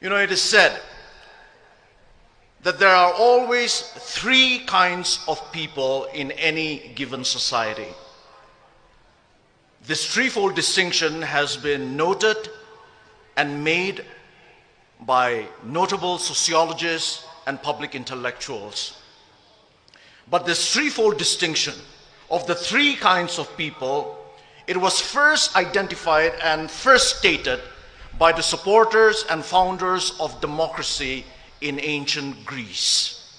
It is said that there are always three kinds of people in any given society. This threefold distinction has been noted and made by notable sociologists and public intellectuals. But this threefold distinction of the three kinds of people, it was first identified and first stated by the supporters and founders of democracy in ancient Greece.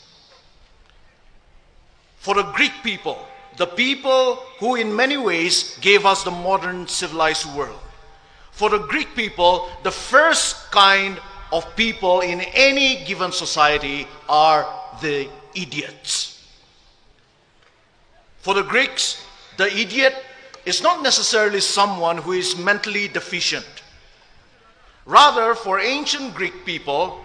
For the Greek people, the people who in many ways gave us the modern civilized world, for the Greek people, the first kind of people in any given society are the idiots. For the Greeks, the idiot is not necessarily someone who is mentally deficient. Rather, for ancient Greek people,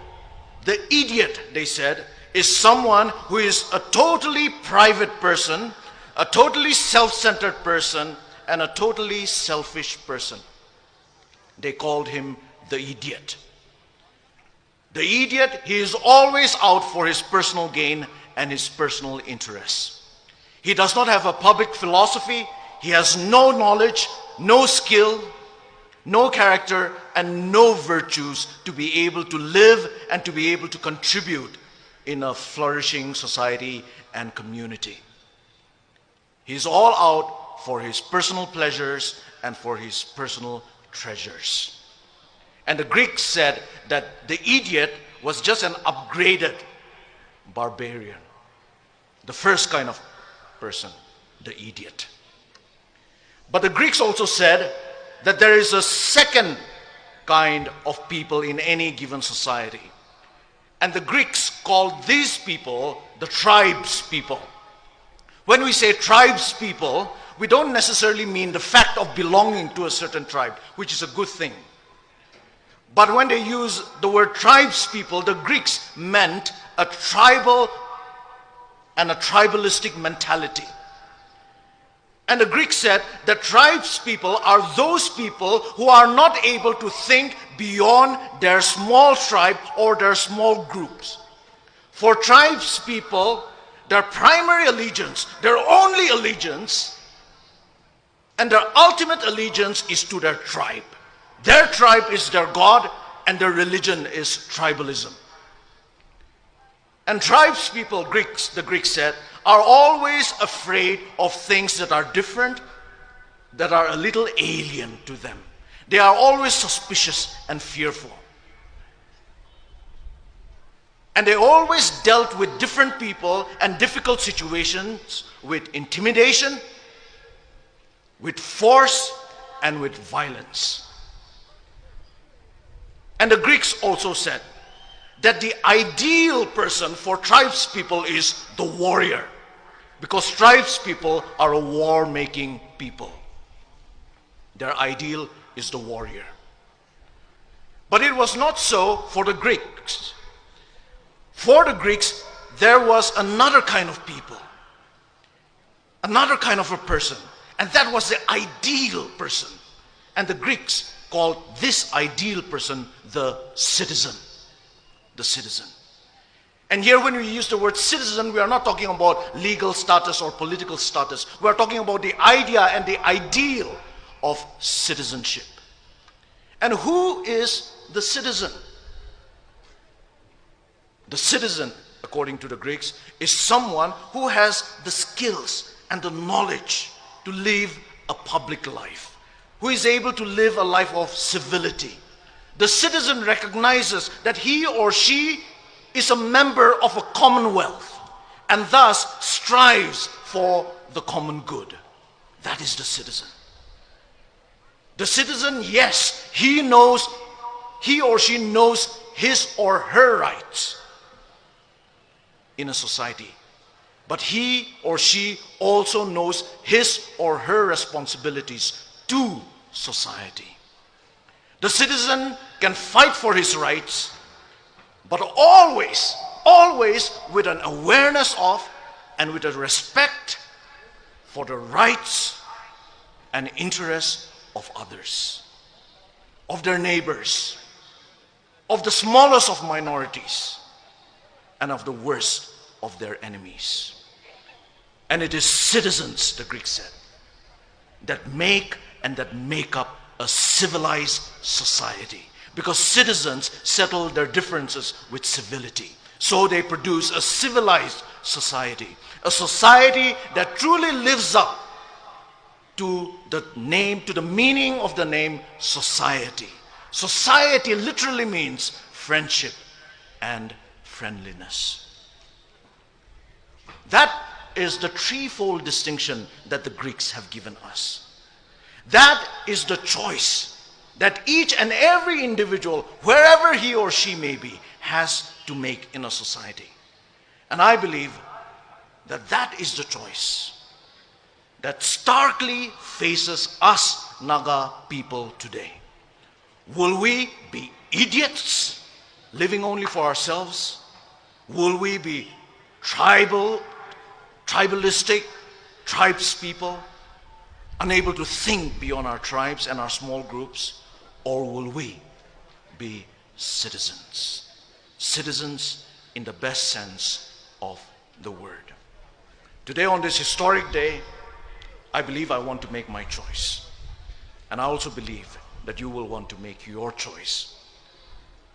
the idiot, they said, is someone who is a totally private person, a totally self-centered person, and a totally selfish person. They called him the idiot. The idiot, he is always out for his personal gain and his personal interests. He does not have a public philosophy. He has no knowledge, no skill, no character, and no virtues to be able to live and to be able to contribute in a flourishing society and community. He's all out for his personal pleasures and for his personal treasures. And the Greeks said that the idiot was just an upgraded barbarian. The first kind of person, the idiot. But the Greeks also said that there is a second kind of people in any given society. And the Greeks called these people the tribes people. When we say tribes people, we don't necessarily mean the fact of belonging to a certain tribe, which is a good thing. But when they use the word tribes people, the Greeks meant a tribal and a tribalistic mentality. And the Greeks said that tribes people are those people who are not able to think beyond their small tribe or their small groups. For tribes people, their primary allegiance, their only allegiance, and their ultimate allegiance is to their tribe. Their tribe is their God, and their religion is tribalism. And tribes people, the Greeks said, are always afraid of things that are different, that are a little alien to them. They are always suspicious and fearful. And they always dealt with different people and difficult situations with intimidation, with force, and with violence. And the Greeks also said that the ideal person for tribes people is the warrior, because tribes people are a war-making people. Their ideal is the warrior. But it was not so for the Greeks. For the Greeks, there was another kind of people, another kind of a person, and that was the ideal person. And the Greeks called this ideal person the citizen. The citizen. And here when we use the word citizen, we are not talking about legal status or political status. We are talking about the idea and the ideal of citizenship. And who is the citizen? The citizen, according to the Greeks, is someone who has the skills and the knowledge to live a public life, who is able to live a life of civility. The citizen recognizes that he or she is a member of a commonwealth and thus strives for the common good. That is the citizen. The citizen, yes, he or she knows his or her rights in a society. But he or she also knows his or her responsibilities to society. The citizen can fight for his rights, but always with an awareness of and with a respect for the rights and interests of others, of their neighbors. of the smallest of minorities, and of the worst of their enemies. And it is citizens, the Greeks said, that make up a civilized society. Because citizens settle their differences with civility. So they produce a civilized society. A society that truly lives up to the meaning of the name society. Society literally means friendship and friendliness. That is the threefold distinction that the Greeks have given us. That is the choice that each and every individual, wherever he or she may be, has to make in a society. And I believe that that is the choice that starkly faces us Naga people today. Will we be idiots, living only for ourselves? Will we be tribalistic tribespeople, unable to think beyond our tribes and our small groups? Or will we be citizens? Citizens in the best sense of the word. Today, on this historic day, I believe I want to make my choice. And I also believe that you will want to make your choice.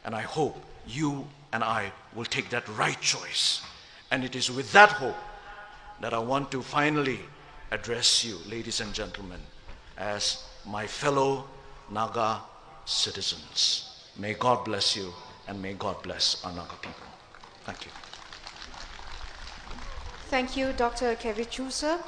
And I hope you and I will take that right choice. And it is with that hope that I want to finally address you, ladies and gentlemen, as my fellow Naga citizens. May God bless you, and may God bless our Naga people. Thank you. Thank you, Dr. Kevichuse.